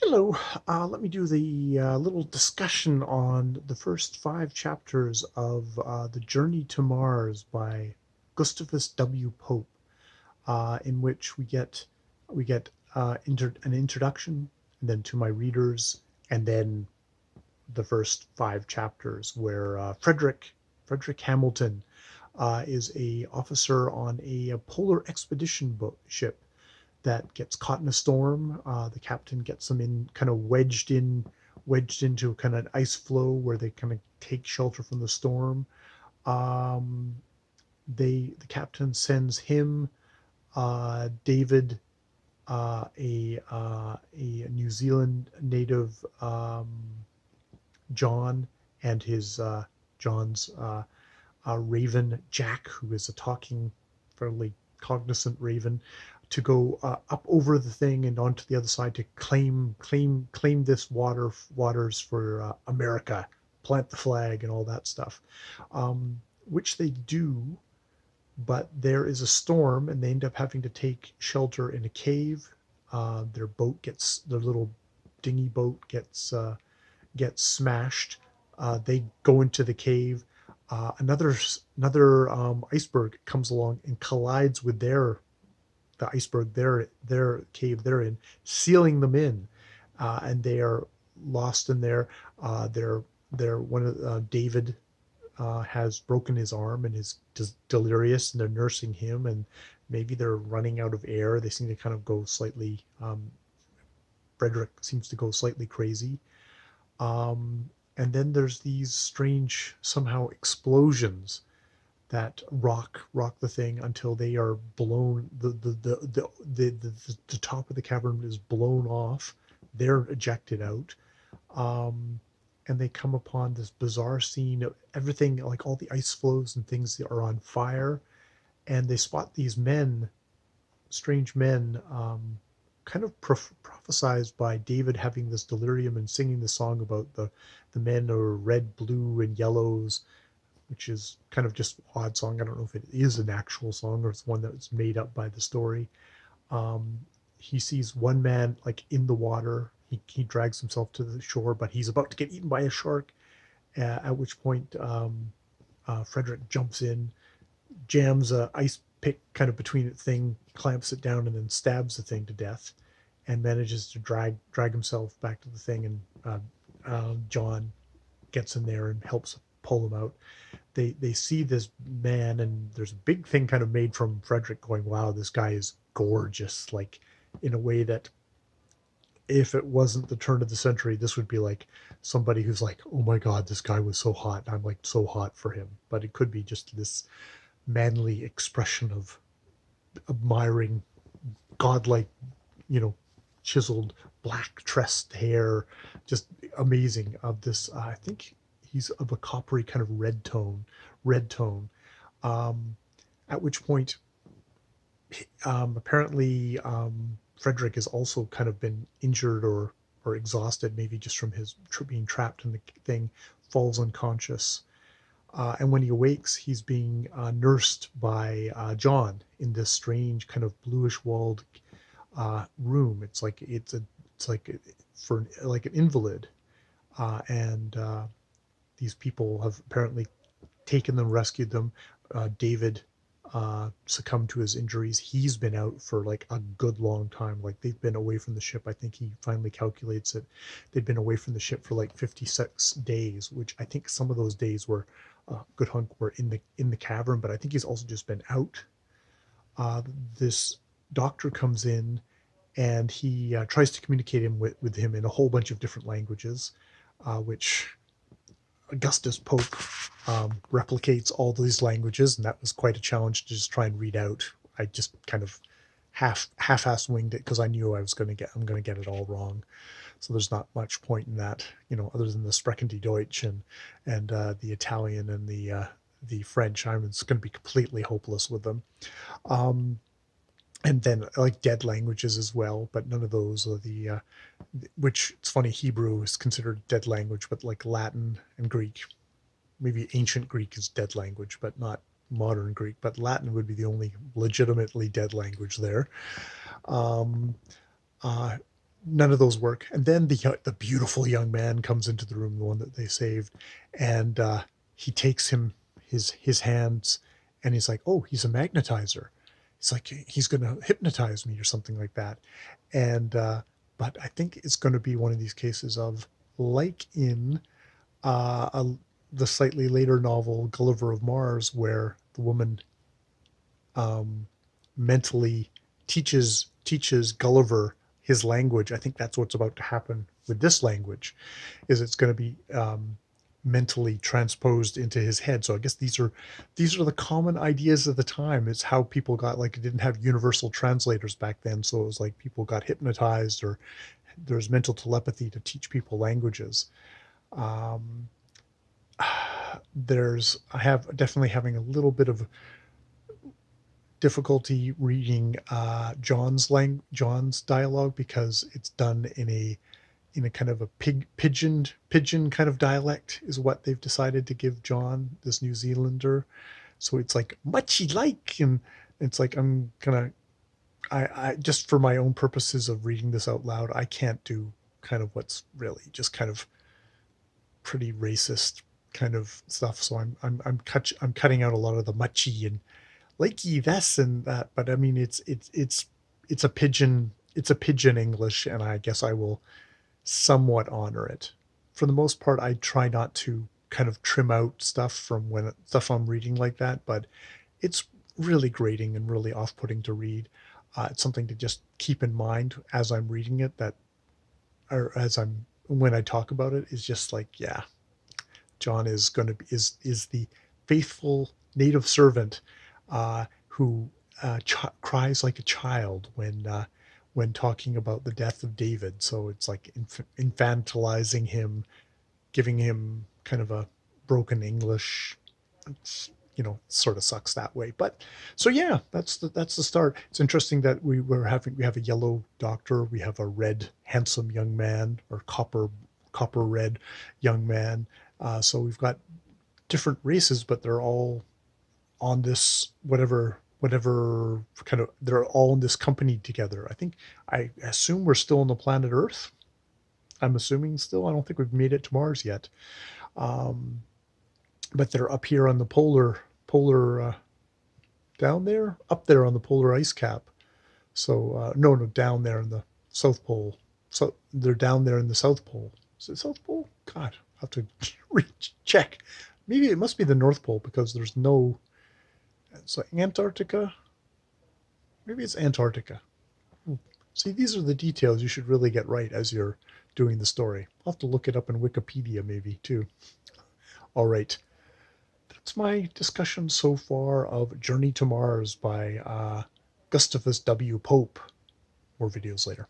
Hello. Let me do the little discussion on the first 5 chapters of The Journey to Mars by Gustavus W. Pope, in which we get an introduction, and then to my readers, and then the first 5 chapters where Frederick Hamilton is a officer on a polar expedition ship that gets caught in a storm. The captain gets them in, kind of wedged into kind of an ice floe where they kind of take shelter from the storm. Um, the captain sends him, David, a New Zealand native, John, and his John's raven Jack, who is a talking, fairly cognizant raven, to go up over the thing and onto the other side to claim this waters for America, plant the flag and all that stuff, which they do. But there is a storm, and they end up having to take shelter in a cave. Their little dinghy boat gets smashed. They go into the cave. Another iceberg comes along and collides with the iceberg their cave they're in, sealing them in, and they are lost in there. They're one of David has broken his arm and is delirious, and they're nursing him, and maybe they're running out of air. They seem to kind of go slightly. Frederick seems to go slightly crazy. And then there's these strange, somehow, explosions that rock the thing until they are blown. The top of the cavern is blown off. They're ejected out, and they come upon this bizarre scene of everything, like all the ice floes and things that are on fire, and they spot these men, strange men, kind of prophesized by David having this delirium and singing the song about the men are red, blue, and yellows, which is kind of just odd song. I don't know if it is an actual song or it's one that was made up by the story. Um, he sees one man like in the water. He drags himself to the shore, but he's about to get eaten by a shark. At which point, Frederick jumps in, jams a ice pick kind of between the thing, clamps it down, and then stabs the thing to death, and manages to drag himself back to the thing. And John gets in there and helps pull him out. They see this man, and there's a big thing kind of made from Frederick going, "Wow, this guy is gorgeous!" Like in a way that, if it wasn't the turn of the century, this would be like somebody who's like, "Oh my God, this guy was so hot. I'm like so hot for him." But it could be just this manly expression of admiring, godlike, you know, chiseled black tressed hair, just amazing. Of this, I think he's of a coppery kind of red tone. Um, at which point, apparently, Frederick has also kind of been injured or exhausted, maybe just from his being trapped in the thing, falls unconscious. And when he awakes, he's being nursed by John in this strange kind of bluish walled room. It's like for like an invalid, and these people have apparently taken them, rescued them. David succumbed to his injuries. He's been out for like a good long time. Like they've been away from the ship. I think he finally calculates it. They've been away from the ship for like 56 days, which I think some of those days were good hunk were in the cavern, but I think he's also just been out. Uh, this doctor comes in, and he tries to communicate with him in a whole bunch of different languages, which Augustus Pope replicates all these languages, and that was quite a challenge to just try and read out. I just kind of half-ass winged it because I knew I'm going to get it all wrong. So there's not much point in that, other than the Sprechen die Deutsch and the Italian and the French. I'm just going to be completely hopeless with them. Um, and then like dead languages as well, but none of those are which it's funny, Hebrew is considered dead language, but like Latin and Greek, maybe ancient Greek is dead language, but not modern Greek. But Latin would be the only legitimately dead language there. Um, uh, none of those work. And then the beautiful young man comes into the room, the one that they saved, and he takes his hands, and he's like, "Oh, he's a magnetizer." He's like, "He's going to hypnotize me or something like that." And but I think it's going to be one of these cases of, like in uh, a, the slightly later novel Gulliver of Mars, where the woman um, mentally teaches Gulliver his language. I think that's what's about to happen with this language, is it's going to be mentally transposed into his head. So I guess these are the common ideas of the time. It's how people got, like, it didn't have universal translators back then, so it was like people got hypnotized, or there's mental telepathy to teach people languages. Um, I have definitely having a little bit of difficulty reading John's dialogue, because it's done in a kind of a pigeon kind of dialect, is what they've decided to give John, this New Zealander. So it's like muchy like, and it's like I'm gonna I just for my own purposes of reading this out loud, I can't do kind of what's really just kind of pretty racist kind of stuff. So I'm cutting out a lot of the muchy and likey this and that. But I mean, it's a pigeon English, and I guess I will somewhat honor it. For the most part, I try not to kind of trim out stuff from when stuff I'm reading like that, but it's really grating and really off-putting to read. It's something to just keep in mind as I'm reading it, that, or as I'm when I talk about it, is just like, yeah, John is going to be is the faithful native servant who cries like a child when talking about the death of David. So it's like infantilizing him, giving him kind of a broken English. It's, sort of sucks that way. But so yeah, that's the start. It's interesting that we have a yellow doctor, we have a red handsome young man, or copper red young man. So we've got different races, but they're all on this whatever kind of, they're all in this company together. I assume we're still on the planet Earth. I'm assuming still. I don't think we've made it to Mars yet. Um, but they're up here on the polar down there, up there on the polar ice cap. So no, down there in the South Pole. So they're down there in the South Pole. Is it South Pole? God, I have to check. Maybe it must be the North Pole, because there's no. So Antarctica. Maybe it's Antarctica. See, these are the details you should really get right as you're doing the story. I'll have to look it up in Wikipedia maybe too. All right. That's my discussion so far of Journey to Mars by Gustavus W. Pope. More videos later.